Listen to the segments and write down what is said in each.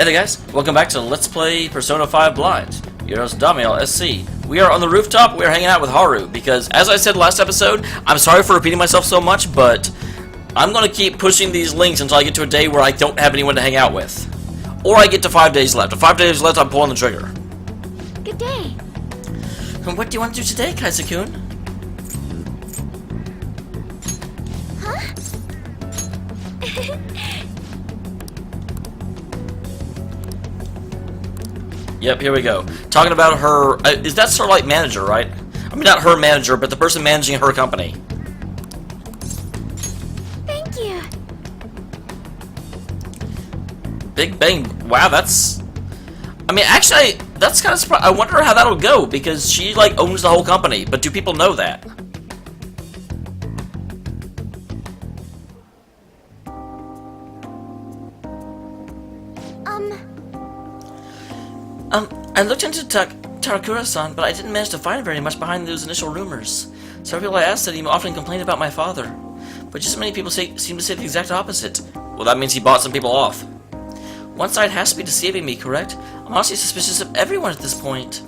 Hey there guys, welcome back to Let's Play Persona 5 Blind. Your host Dameol SC. We are on the rooftop, we are hanging out with Haru, because as I said last episode, I'm sorry for repeating myself so much, but I'm going to keep pushing these links until I get to a day where I don't have anyone to hang out with. Or I get to 5 days left. If 5 days left, I'm pulling the trigger. Good day. And what do you want to do today, Kaisa-kun? Huh? Yep, here we go. Talking about her... is that Starlight manager, right? I mean, not her manager, but the person managing her company. Thank you. Big Bang. Wow, that's... I mean, actually, that's kind of surprising. I wonder how that'll go, because she, like, owns the whole company. But do people know that? I looked into Tarakura-san, but I didn't manage to find very much behind those initial rumors. Several people I asked said he often complained about my father. But just as many people seem to say the exact opposite. Well, that means he bought some people off. One side has to be deceiving me, correct? I'm honestly suspicious of everyone at this point.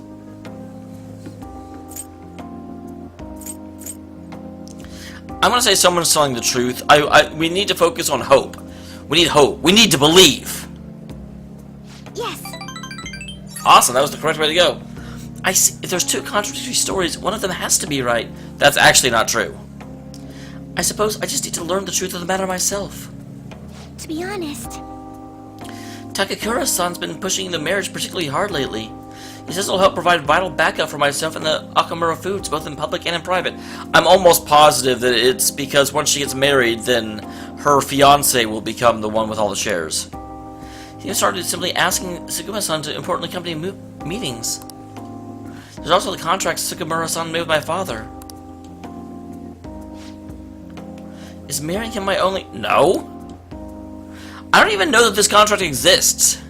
I'm gonna say someone's telling the truth. We need to focus on hope. We need hope. We need to believe. Yes. Awesome, that was the correct way to go. I see. If there's two contradictory stories, one of them has to be right. That's actually not true. I suppose I just need to learn the truth of the matter myself. To be honest, Takakura-san's been pushing the marriage particularly hard lately. He says it'll help provide vital backup for myself and the Akamura foods, both in public and in private. I'm almost positive that it's because once she gets married, then her fiancé will become the one with all the shares. He started simply asking Sugima-san to importantly accompany meetings. There's also the contract Sugimura-san made with my father. Is marrying him my only... No? I don't even know that this contract exists.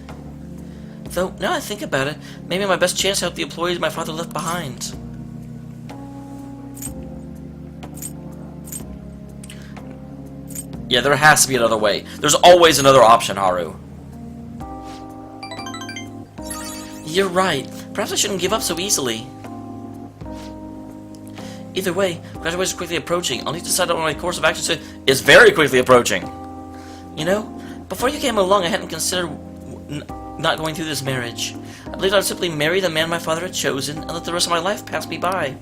Though, now I think about it, maybe my best chance to help the employees my father left behind. Yeah, there has to be another way. There's always another option, Haru. You're right. Perhaps I shouldn't give up so easily. Either way, graduation is quickly approaching. I'll need to decide on my course of action. It's very quickly approaching. You know, before you came along, I hadn't considered not going through this marriage. I believed I would simply marry the man my father had chosen and let the rest of my life pass me by.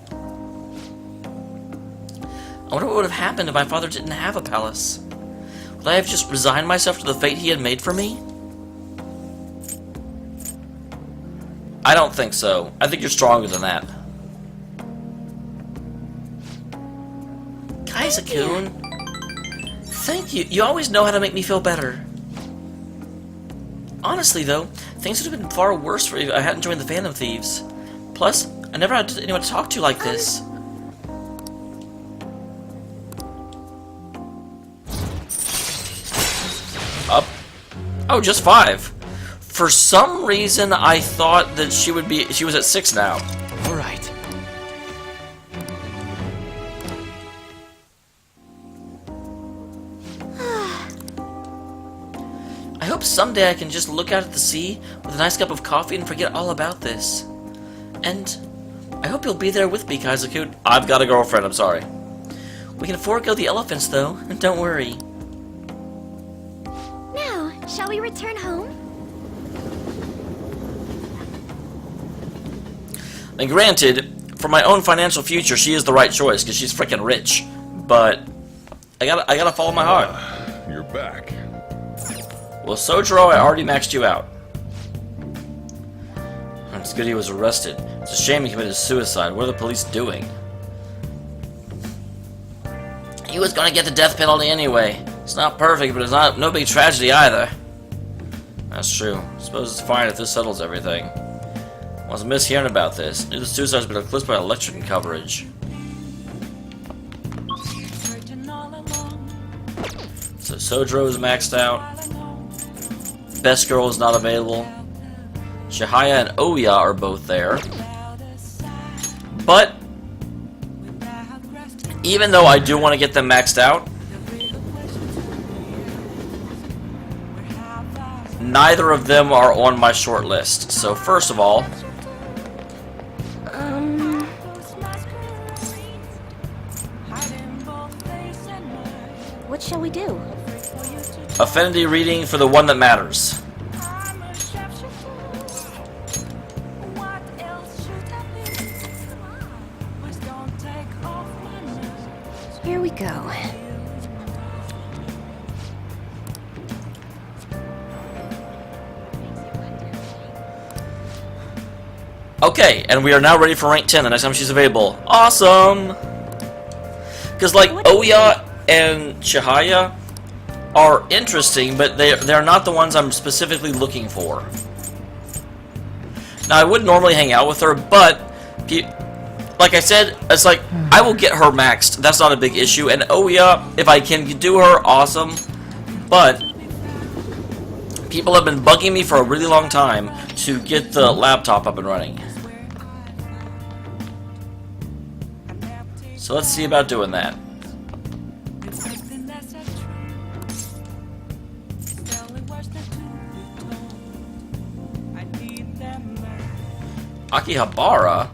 I wonder what would have happened if my father didn't have a palace. Would I have just resigned myself to the fate he had made for me? I don't think so. I think you're stronger than that. Kaisa-kun, thank you. You always know how to make me feel better. Honestly, though, things would have been far worse for you if I hadn't joined the Phantom Thieves. Plus, I never had anyone to talk to like this. Up. Oh, just 5. For some reason, I thought that she was at 6 now. All right. I hope someday I can just look out at the sea with a nice cup of coffee and forget all about this. And I hope you'll be there with me, Kaisa-kun. I've got a girlfriend, I'm sorry. We can forego the elephants, though, and don't worry. now, shall we return home? And granted, for my own financial future, she is the right choice, because she's freaking rich. But I gotta follow my heart. You're back. Well, Sojiro, I already maxed you out. It's good he was arrested. It's a shame he committed suicide. What are the police doing? He was gonna get the death penalty anyway. It's not perfect, but it's no big tragedy either. That's true. I suppose it's fine if this settles everything. I was mishearing about this. Knew the suicide's been eclipsed by election coverage. So Sojiro is maxed out. Best Girl is not available. Shihaya and Ouya are both there. But even though I do want to get them maxed out, neither of them are on my short list. So first of all, what shall we do? affinity reading for the one that matters. Here we go. Okay, and we are now ready for rank 10 the next time she's available. Awesome! Because, like, Ouya and Chihaya are interesting, but they're not the ones I'm specifically looking for. Now, I would normally hang out with her, but, like I said, it's like, I will get her maxed. That's not a big issue. And Ouya, if I can do her, awesome. But people have been bugging me for a really long time to get the laptop up and running. So let's see about doing that. Akihabara?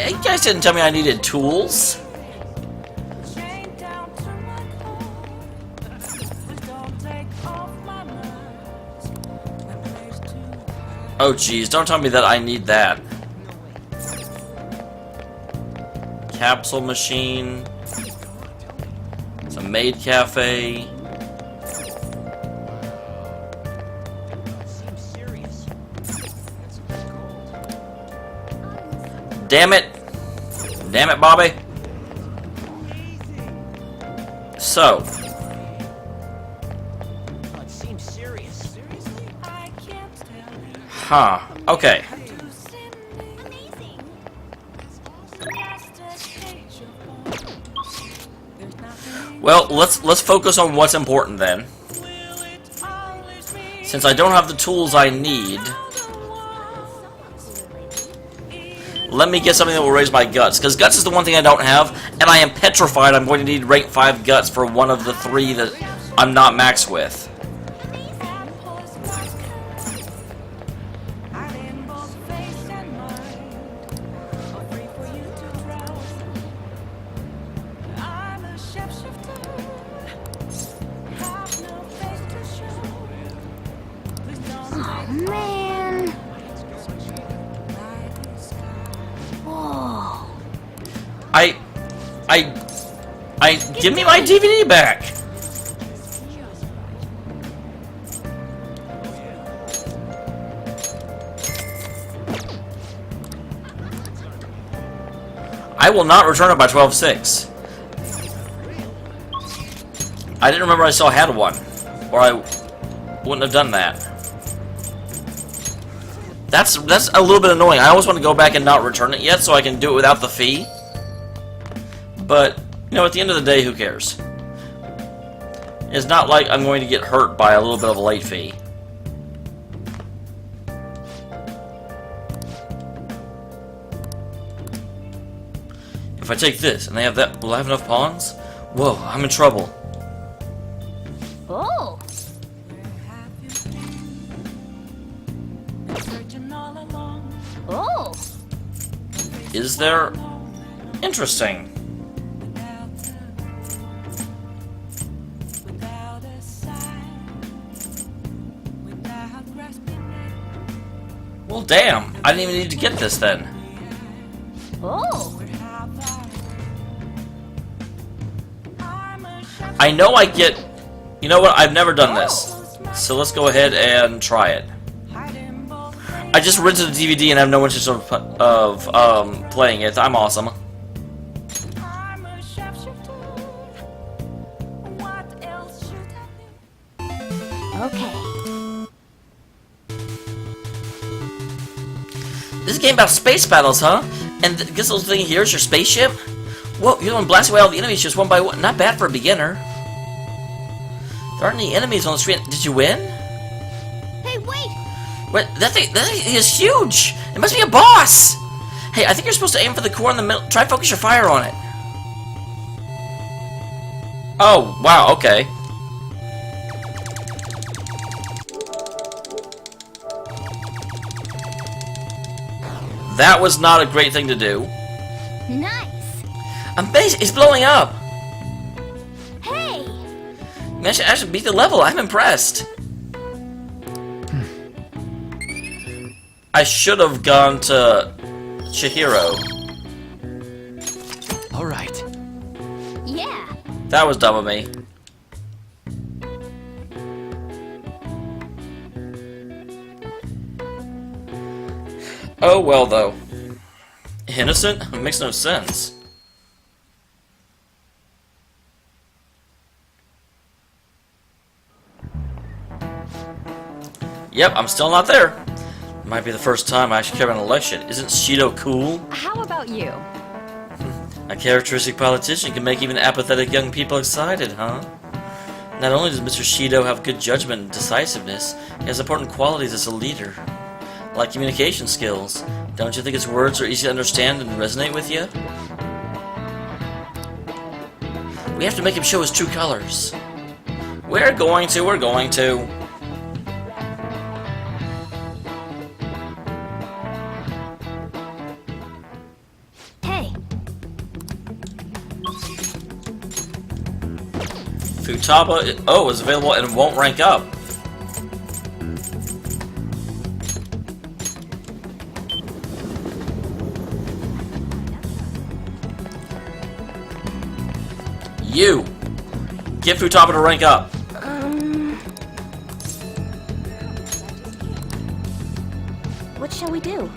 You guys didn't tell me I needed tools. Oh geez, don't tell me that I need that. Capsule machine. It's a maid cafe. Damn it! Damn it, Bobby! So. Huh. Okay. Well, let's focus on what's important then. Since I don't have the tools I need, let me get something that will raise my guts. Because guts is the one thing I don't have, and I am petrified I'm going to need rank 5 guts for one of the 3 that I'm not maxed with. Man. Whoa. Give me my DVD back! I will not return it by 12/6. I didn't remember I still had one, or I wouldn't have done that. That's a little bit annoying. I always want to go back and not return it yet so I can do it without the fee. But, you know, at the end of the day, who cares? It's not like I'm going to get hurt by a little bit of a late fee. If I take this and they have that, will I have enough pawns? Whoa, I'm in trouble. Oh. Oh. Is there? Interesting. Well, damn. I didn't even need to get this then. Oh. I know I get... You know what? I've never done this. So let's go ahead and try it. I just rented the DVD and I have no interest of playing it. I'm awesome. Okay. This is a game about space battles, huh? And this little thing here is your spaceship? Whoa, you're the one blasting away all the enemies just one by one. Not bad for a beginner. There aren't any enemies on the screen. Did you win? Hey, wait! What? That thing is huge! It must be a boss! Hey, I think you're supposed to aim for the core in the middle. Try and focus your fire on it. Oh, wow, okay. That was not a great thing to do. Nice. It's blowing up! Hey! You actually beat the level. I'm impressed. I should have gone to Chihiro. All right. Yeah. That was dumb of me. Oh well, though. Innocent? It makes no sense. Yep, I'm still not there. Might be the first time I actually care about an election. Isn't Shido cool? How about you? A characteristic politician can make even apathetic young people excited, huh? Not only does Mr. Shido have good judgment and decisiveness, he has important qualities as a leader. Like communication skills. Don't you think his words are easy to understand and resonate with you? We have to make him show his true colors. We're going to. Hey. Futaba, is available and won't rank up. You! Get Futaba to rank up. What shall we do?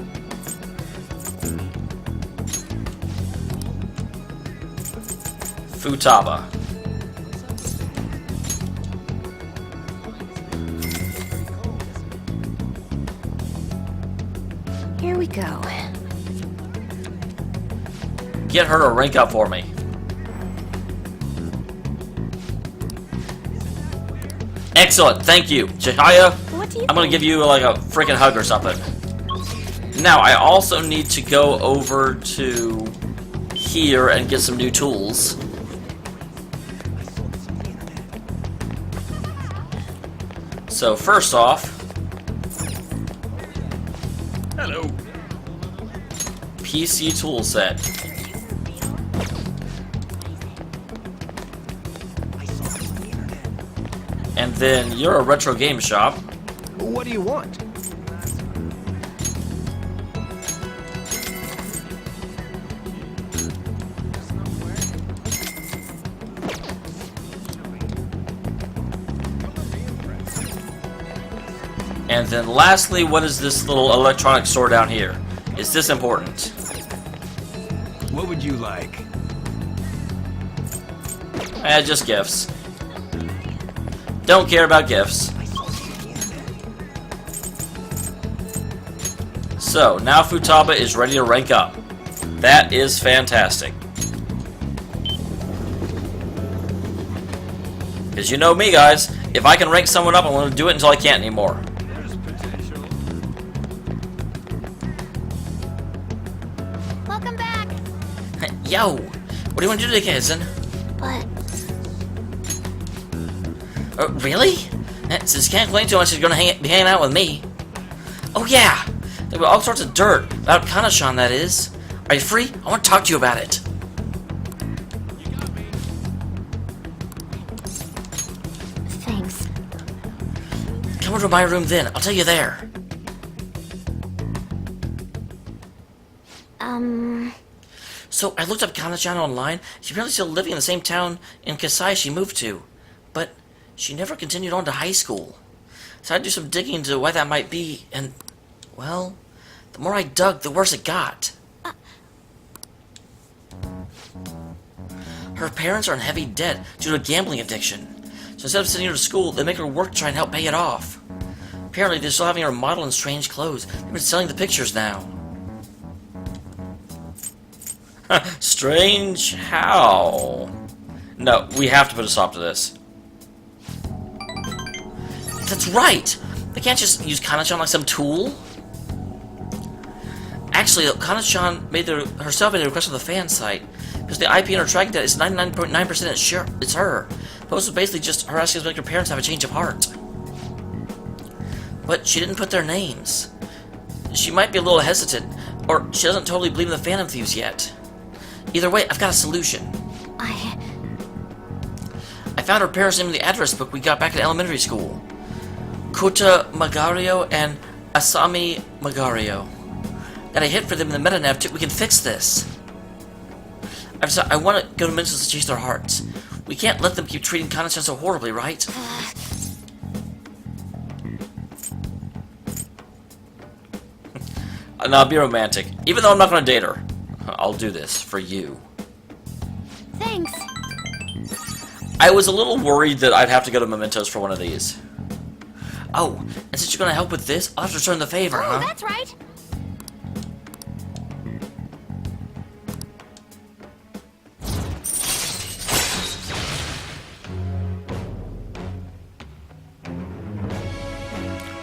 Futaba. Here we go. Get her to rank up for me. Excellent, thank you. Chihaya, What do you I'm gonna give you like a freaking hug or something. Now, I also need to go over to here and get some new tools. So, first off... Hello. PC tool set. And then you're a retro game shop. What do you want? And then lastly, what is this little electronic store down here? Is this important? What would you like? Just gifts. Don't care about gifts. So, now Futaba is ready to rank up. That is fantastic. Because you know me, guys. If I can rank someone up, I'm going to do it until I can't anymore. Welcome back. Yo! What do you want to do today, Kazan? But Really? Since you can't claim too much, she's gonna be hanging out with me. Oh yeah! There were all sorts of dirt. About Konishi, that is. Are you free? I want to talk to you about it. thanks. Come over to my room then. I'll tell you there. So, I looked up Konishi online. She's apparently still living in the same town in Kasai she moved to. But she never continued on to high school. So I had to do some digging into why that might be, and, well, the more I dug, the worse it got. Her parents are in heavy debt due to a gambling addiction. So instead of sending her to school, they make her work to try and help pay it off. Apparently, they're still having her model in strange clothes. They've been selling the pictures now. Strange how? No, we have to put a stop to this. That's right! They can't just use Kana-chan like some tool. Actually, Kana-chan herself made a request on the fan site because the IP in her tracking data is 99.9% sure it's her. Post was basically just her asking to make her parents have a change of heart. But she didn't put their names. She might be a little hesitant, or she doesn't totally believe in the Phantom Thieves yet. Either way, I've got a solution. I found her parents' name in the address book we got back at elementary school. Kota Magario and Asami Magario. Got a hit for them in the meta-nav too. We can fix this. I want to go to Mintos to chase their hearts. We can't let them keep treating Kana-chan so horribly, right? Now, be romantic. Even though I'm not going to date her, I'll do this for you. Thanks. I was a little worried that I'd have to go to Mementos for one of these. Oh, and since you're going to help with this, I'll have to return the favor, huh? Oh, that's right.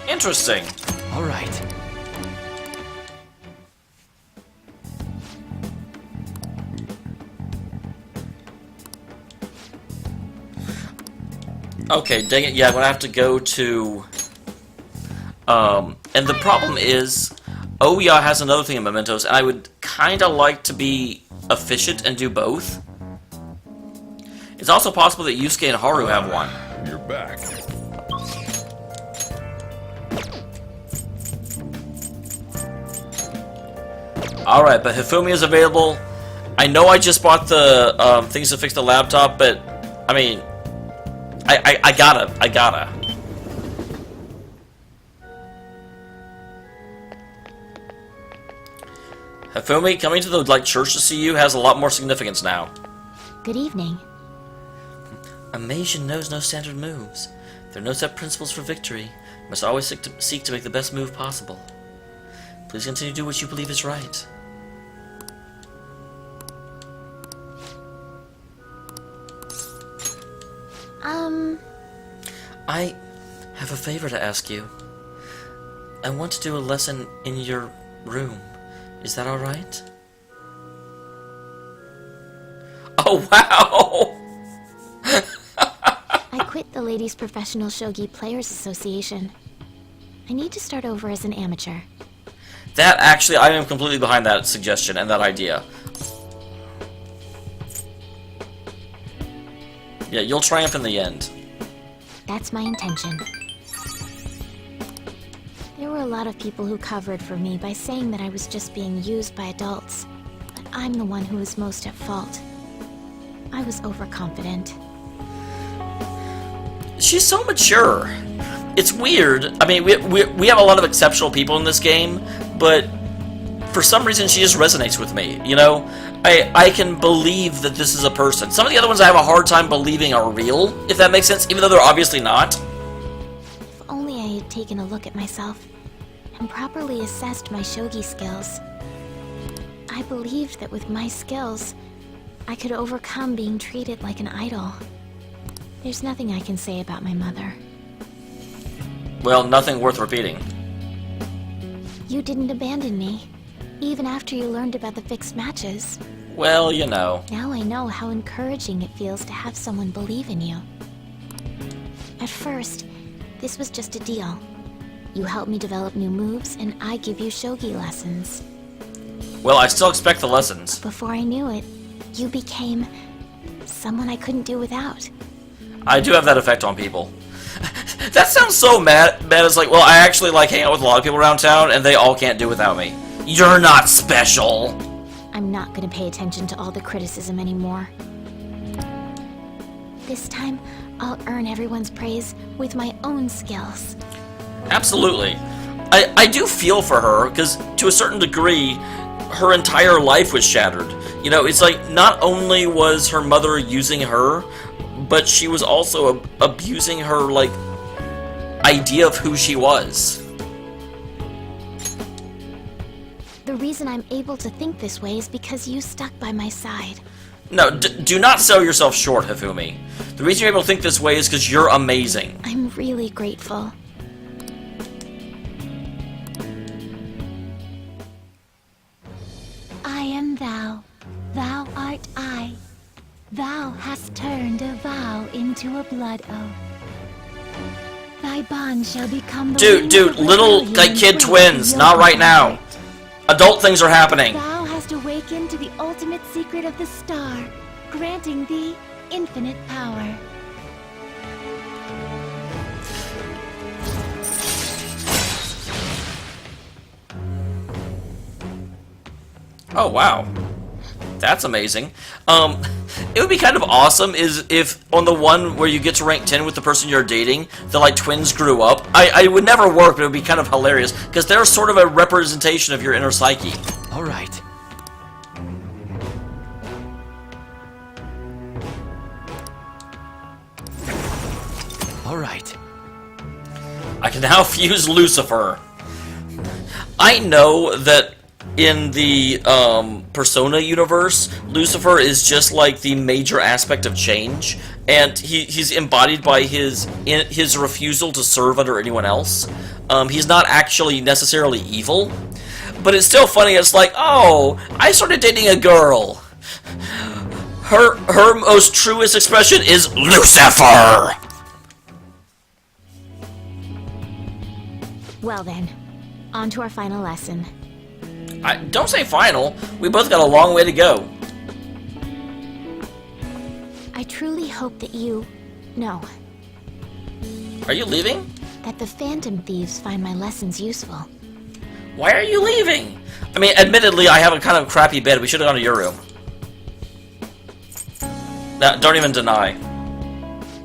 Interesting. All right. Okay, dang it, yeah, I'm gonna have to go to... and the problem is, Ouya has another thing in Mementos, and I would kinda like to be efficient and do both. It's also possible that Yusuke and Haru have one. You're back. Alright, but Hifumi is available. I know I just bought the things to fix the laptop, but, I mean... I gotta. Hifumi, coming to the church to see you has a lot more significance now. Good evening. A mage knows no standard moves. There are no set principles for victory. You must always seek to make the best move possible. Please continue to do what you believe is right. I have a favor to ask you. I want to do a lesson in your room. Is that alright? Oh, wow! I quit the Ladies Professional Shogi Players Association. I need to start over as an amateur. That actually, I am completely behind that suggestion and that idea. Yeah, you'll triumph in the end. That's my intention. There were a lot of people who covered for me by saying that I was just being used by adults. But I'm the one who was most at fault. I was overconfident. She's so mature. It's weird. I mean, we have a lot of exceptional people in this game, but for some reason she just resonates with me, you know? I can believe that this is a person. Some of the other ones I have a hard time believing are real, if that makes sense, even though they're obviously not. If only I had taken a look at myself and properly assessed my shogi skills. I believed that with my skills, I could overcome being treated like an idol. There's nothing I can say about my mother. Well, nothing worth repeating. You didn't abandon me, even after you learned about the fixed matches. Well, you know. Now I know how encouraging it feels to have someone believe in you. At first, this was just a deal. You help me develop new moves, and I give you shogi lessons. Well, I still expect the lessons. Before I knew it, you became someone I couldn't do without. I do have that effect on people. That sounds so mad. It's like, well, I actually hang out with a lot of people around town, and they all can't do without me. You're not special. I'm not gonna pay attention to all the criticism anymore. This time, I'll earn everyone's praise with my own skills. Absolutely. I do feel for her, because to a certain degree, her entire life was shattered. You know, it's like, not only was her mother using her, but she was also abusing her, idea of who she was. The reason I'm able to think this way is because you stuck by my side. No, do not sell yourself short, Hifumi. The reason you're able to think this way is because you're amazing. I'm really grateful. blood oath. Thy bond shall become the Dude, little like kid twins, not right now. Adult things are happening. Thou hast awakened to the ultimate secret of the star, granting thee infinite power. Oh wow, that's amazing. It would be kind of awesome if on the one where you get to rank 10 with the person you're dating, the like twins grew up. I would never work, but it would be kind of hilarious because they're sort of a representation of your inner psyche. All right. All right. I can now fuse Lucifer. I know that in the Persona universe, Lucifer is just like the major aspect of change, and he's embodied by his refusal to serve under anyone else. He's not actually necessarily evil, but it's still funny. It's like, oh, I started dating a girl. Her most truest expression is Lucifer. Well then, on to our final lesson. Don't say final. We both got a long way to go. I truly hope that you... No, Are you leaving? that the Phantom Thieves find my lessons useful. Why are you leaving? I mean, admittedly, I have a kind of crappy bed. We should have gone to your room. Now, don't even deny.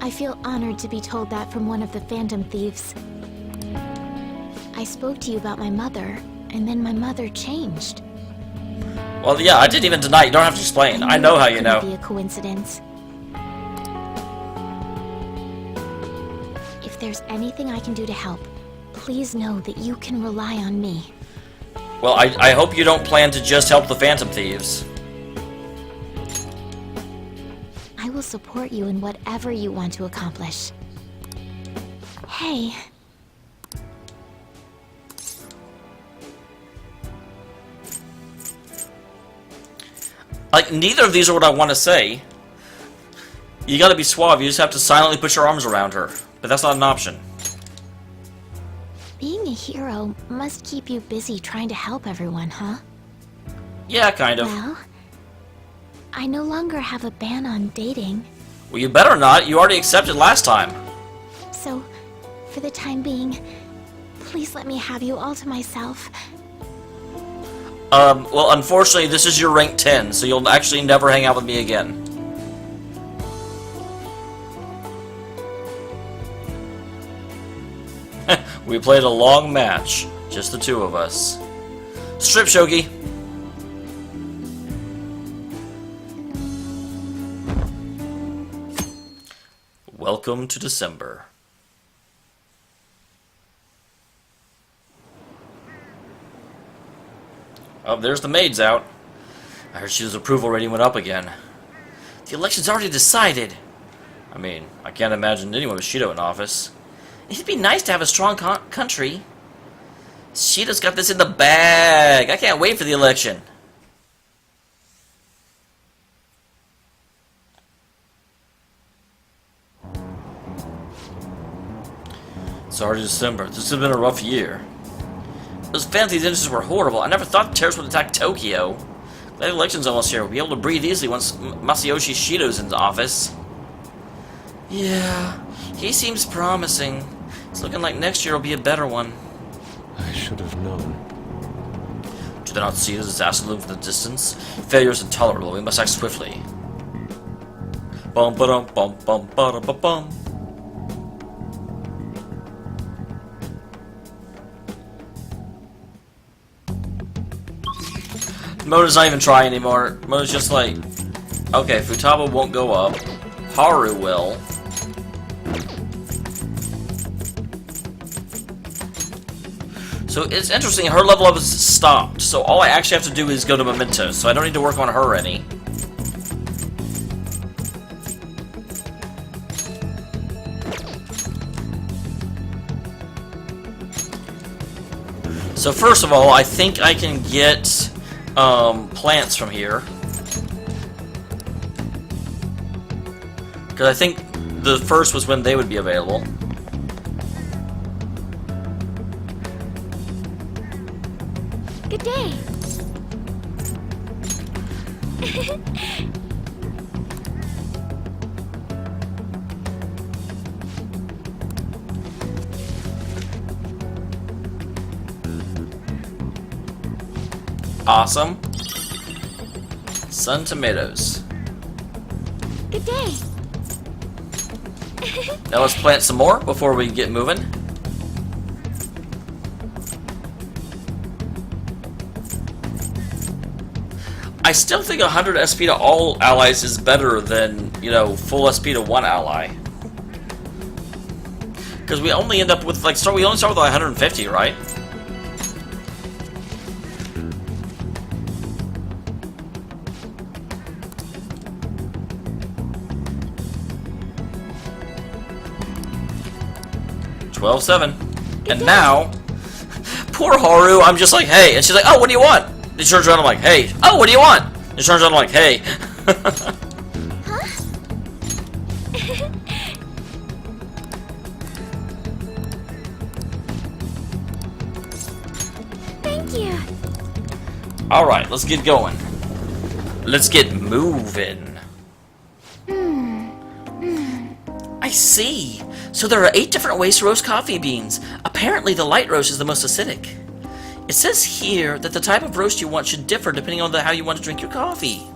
I feel honored to be told that from one of the Phantom Thieves. I spoke to you about my mother, and then my mother changed. Well, yeah, I didn't even deny. You don't have to explain. I know how you know. It couldn't be a coincidence. If there's anything I can do to help, please know that you can rely on me. Well, I hope you don't plan to just help the Phantom Thieves. I will support you in whatever you want to accomplish. Hey. Like, neither of these are what I want to say. You gotta be suave. You just have to silently put your arms around her. But that's not an option. Being a hero must keep you busy trying to help everyone, huh? Yeah, kind of. Well, I no longer have a ban on dating. Well, you better not. You already accepted last time. So, for the time being, please let me have you all to myself. Well, unfortunately, this is your rank 10, so you'll actually never hang out with me again. We played a long match, just the two of us. Strip, Shogi! Welcome to December. Oh, there's the maids out. I heard Shido's approval rating went up again. The election's already decided. I mean, I can't imagine anyone with Shido in office. It'd be nice to have a strong country. Shido's got this in the bag. I can't wait for the election. It's already December. This has been a rough year. Those fancy incidents were horrible. I never thought the terrorists would attack Tokyo. Glad the election's almost here. We'll be able to breathe easily once Masayoshi Shido's in office. Yeah, he seems promising. It's looking like next year will be a better one. I should have known. Do they not see the disaster loom from the distance? Failure is intolerable. We must act swiftly. Bum ba dum bum bum ba da ba bum. Moto's not even trying anymore. Moto's just like, okay, Futaba won't go up. Haru will. So it's interesting, her level up is stopped. So all I actually have to do is go to Memento. So I don't need to work on her any. So first of all, I think I can get plants from here. Because I think the first was when they would be available. Good day. Awesome. Sun tomatoes. Good day. Now let's plant some more before we get moving. I still think 100 SP to all allies is better than, you know, full SP to one ally. Because we only end up with, like, we only start with 150, right? And now, poor Haru, I'm just like, hey, and she's like, oh, what do you want? And she turns around, I'm like, hey, oh, what do you want? And she turns around, I'm like, hey. Huh? Thank you. Alright, let's get going. Let's get moving. I see. So there are 8 different ways to roast coffee beans. Apparently the light roast is the most acidic. It says here that the type of roast you want should differ depending on how you want to drink your coffee.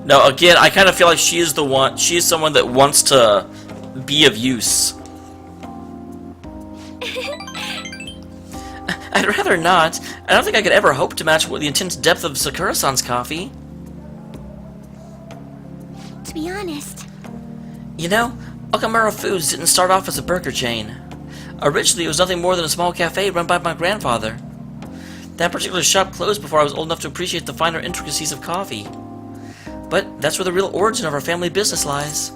Now again, I kind of feel like she is someone that wants to be of use. I'd rather not. I don't think I could ever hope to match the intense depth of Sakura-san's coffee. To be honest, You know, Okamura Foods didn't start off as a burger chain. Originally, it was nothing more than a small cafe run by my grandfather. That particular shop closed before I was old enough to appreciate the finer intricacies of coffee. But that's where the real origin of our family business lies.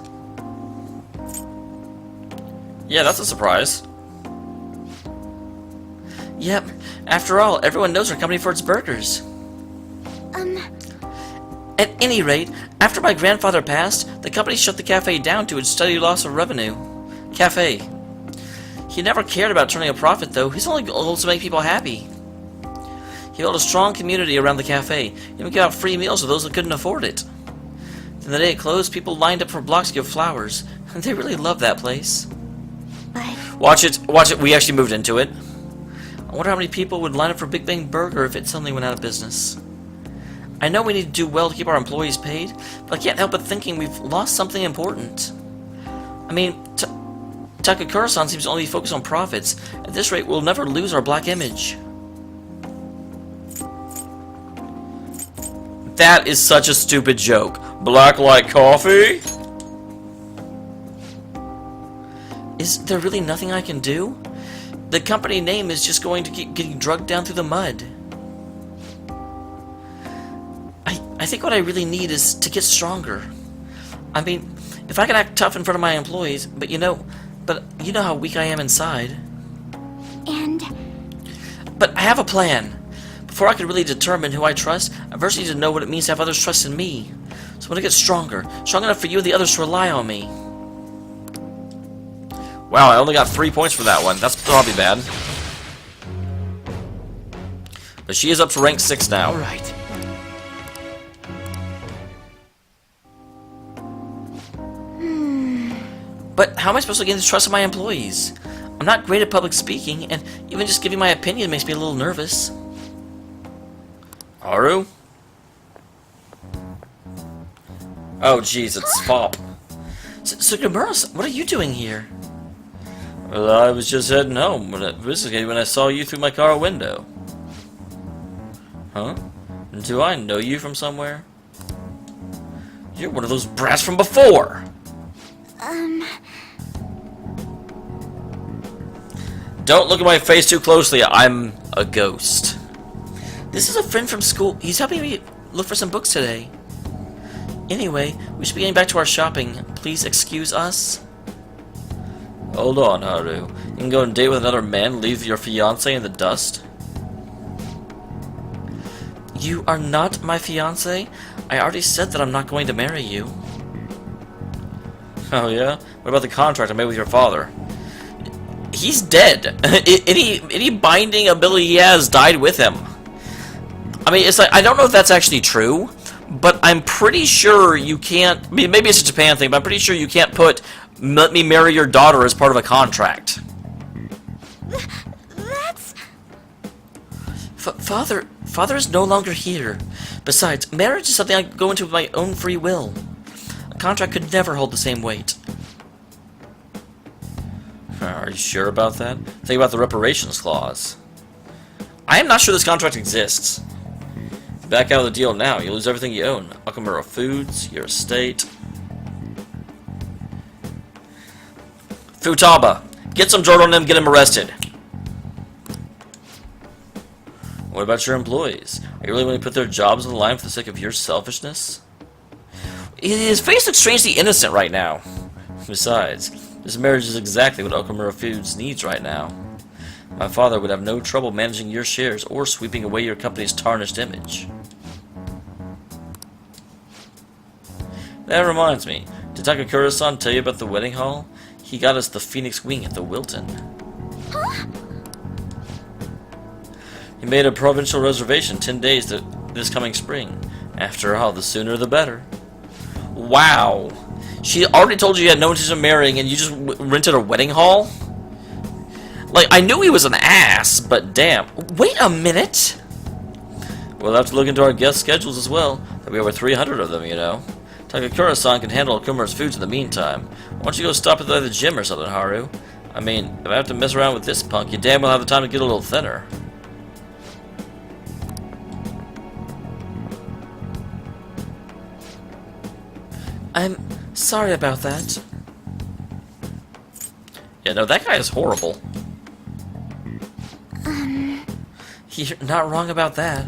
Yeah, that's a surprise. Yep. After all, everyone knows our company for its burgers. At any rate, after my grandfather passed, the company shut the cafe down to its steady loss of revenue. Cafe. He never cared about turning a profit, though. His only goal was to make people happy. He built a strong community around the cafe. He even gave out free meals to those that couldn't afford it. Then the day it closed, people lined up for blocks to give flowers. They really loved that place. but Watch it, we actually moved into it. I wonder how many people would line up for Big Bang Burger if it suddenly went out of business. I know we need to do well to keep our employees paid, but I can't help but thinking we've lost something important. I mean, Takakura-san seems to only focus on profits. At this rate, we'll never lose our black image. That is such a stupid joke. Black like coffee? Is there really nothing I can do? The company name is just going to keep getting drugged down through the mud. I think what I really need is to get stronger. I mean, if I can act tough in front of my employees, but you know how weak I am inside. But I have a plan. Before I can really determine who I trust, I first need to know what it means to have others trust in me. So I want to get stronger. Strong enough for you and the others to rely on me. Wow, I only got 3 points for that one. That's probably bad. But she is up to rank 6 now. Alright. But how am I supposed to gain the trust of my employees? I'm not great at public speaking, and even just giving my opinion makes me a little nervous. Haru? Oh jeez, it's Fop. Sakura, what are you doing here? Well, I was just heading home when I saw you through my car window. Huh? Do I know you from somewhere? You're one of those brats from before! Don't look at my face too closely, I'm a ghost. This is a friend from school. He's helping me look for some books today. Anyway, we should be getting back to our shopping. Please excuse us. Hold on, Haru. You can go on a date with another man, leave your fiancé in the dust? You are not my fiancé? I already said that I'm not going to marry you. Oh yeah? What about the contract I made with your father? He's dead. Any binding ability he has died with him. I mean, it's like, I don't know if that's actually true, but I'm pretty sure you can't... I mean, maybe it's a Japan thing, but I'm pretty sure you can't put "let me marry your daughter" as part of a contract. That's... Father is no longer here. Besides, marriage is something I go into with my own free will. A contract could never hold the same weight. Are you sure about that? Think about the reparations clause. I am not sure this contract exists. Back out of the deal now, you lose everything you own. Okamura Foods, your estate. Futaba, get some dirt on him, get him arrested. What about your employees? Are you really going to put their jobs on the line for the sake of your selfishness? His face looks strangely innocent right now. Besides, this marriage is exactly what Okamura Foods needs right now. My father would have no trouble managing your shares or sweeping away your company's tarnished image. That reminds me, did Takakura-san tell you about the wedding hall? He got us the Phoenix Wing at the Wilton. Huh? He made a provincial reservation 10 days this coming spring. After all, the sooner the better. Wow! She already told you had no intention of marrying and you just rented a wedding hall? Like, I knew he was an ass, but damn. Wait a minute! We'll have to look into our guest schedules as well. There'll be over 300 of them, you know. Takakura-san can handle Okamura's foods in the meantime. Why don't you go stop at the gym or something, Haru? I mean, if I have to mess around with this punk, you damn well have the time to get a little thinner. I'm sorry about that. Yeah, no, that guy is horrible. You're not wrong about that.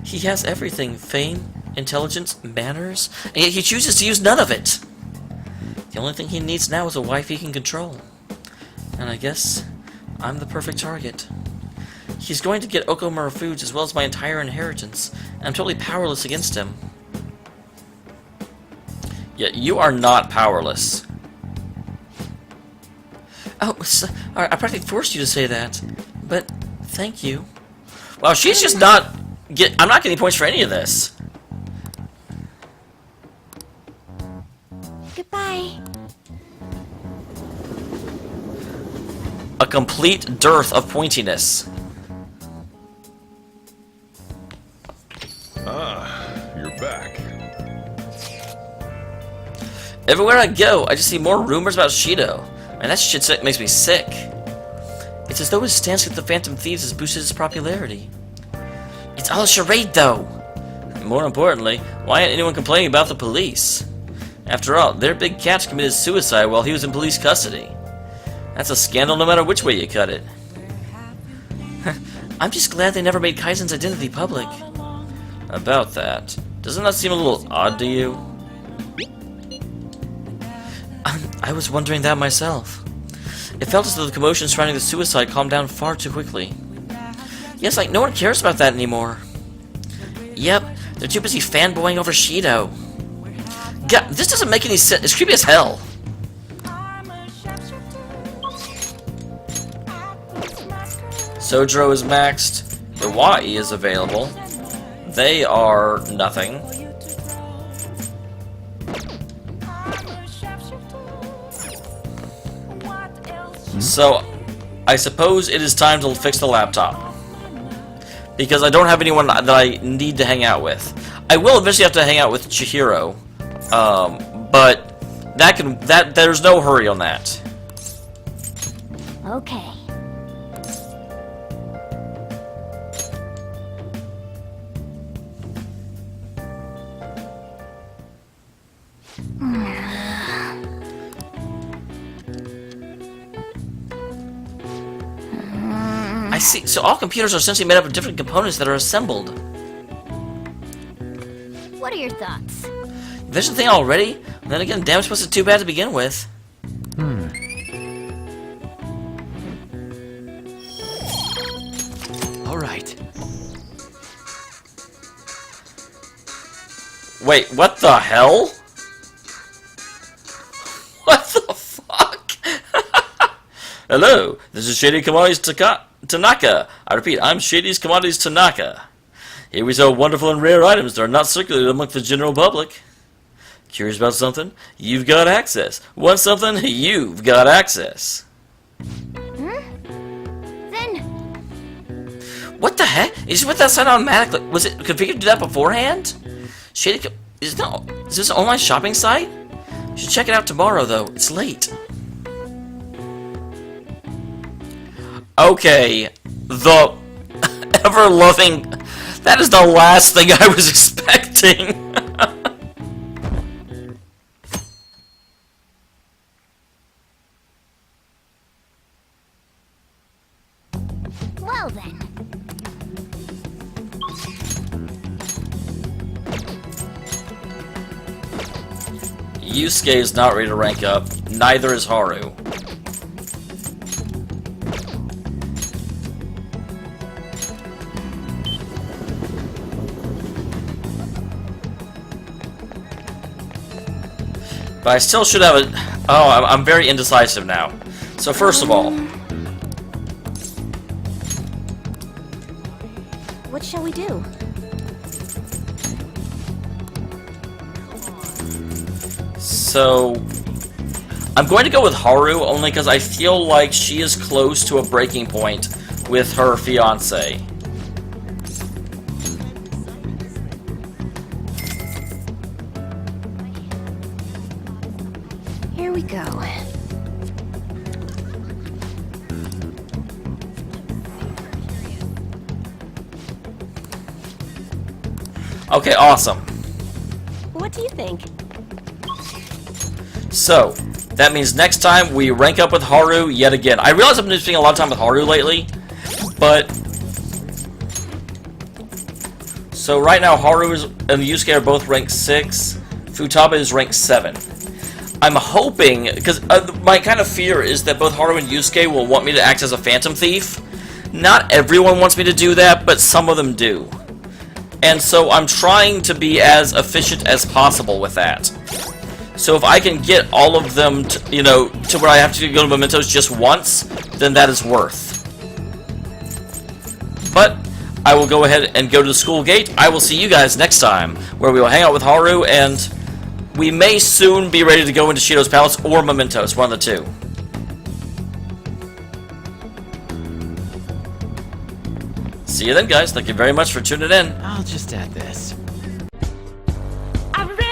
He has everything. Fame, intelligence, manners, and yet he chooses to use none of it. The only thing he needs now is a wife he can control. And I guess I'm the perfect target. He's going to get Okamura Foods as well as my entire inheritance, and I'm totally powerless against him. Yet you are not powerless. Oh, I practically forced you to say that, but thank you. Well, she's just not... I'm not getting points for any of this. Goodbye. A complete dearth of pointiness. Ah, you're back. Everywhere I go, I just see more rumors about Shido. Man, that shit makes me sick. It's as though his stance with the Phantom Thieves has boosted his popularity. It's all a charade, though. And more importantly, why ain't anyone complaining about the police? After all, their big catch committed suicide while he was in police custody. That's a scandal no matter which way you cut it. I'm just glad they never made Kaizen's identity public. About that, doesn't that seem a little odd to you? I was wondering that myself. It felt as though the commotion surrounding the suicide calmed down far too quickly. Yes, like, no one cares about that anymore. Yep, they're too busy fanboying over Shido. God, this doesn't make any sense. It's creepy as hell. Sojiro is maxed. Iwai is available. They are nothing. So, I suppose it is time to fix the laptop. Because I don't have anyone that I need to hang out with. I will eventually have to hang out with Chihiro. But there's no hurry on that. Okay. I see. So all computers are essentially made up of different components that are assembled. What are your thoughts? There's a thing already? Then again, damage wasn't too bad to begin with. All right. Wait, what the hell? What the fuck? Hello, this is Shady Commodities Tanaka. I repeat, I'm Shady's Commodities Tanaka. Here we sell wonderful and rare items that are not circulated among the general public. Curious about something? You've got access. Want something? You've got access. Then... What the heck? Is with that sign automatically? Was it configured to do that beforehand? Shady, is this an online shopping site? You should check it out tomorrow, though. It's late. Okay, the ever-loving... That is the last thing I was expecting. Well then. Yusuke is not ready to rank up. Neither is Haru. But I still should have a... Oh, I'm very indecisive now. So first of all... What shall we do? So... I'm going to go with Haru only because I feel like she is close to a breaking point with her fiancé. Here we go. Okay, awesome. What do you think? So, that means next time we rank up with Haru yet again. I realize I've been spending a lot of time with Haru lately, but... So right now Haru and Yusuke are both ranked 6, Futaba is ranked 7. I'm hoping, because my kind of fear is that both Haru and Yusuke will want me to act as a phantom thief. Not everyone wants me to do that, but some of them do. And so I'm trying to be as efficient as possible with that. So if I can get all of them to, you know, to where I have to go to mementos just once, then that is worth. But I will go ahead and go to the school gate. I will see you guys next time, where we will hang out with Haru, and we may soon be ready to go into Shido's Palace or mementos, one of the two. See you then, guys. Thank you very much for tuning in. I'll just add this. I'm ready.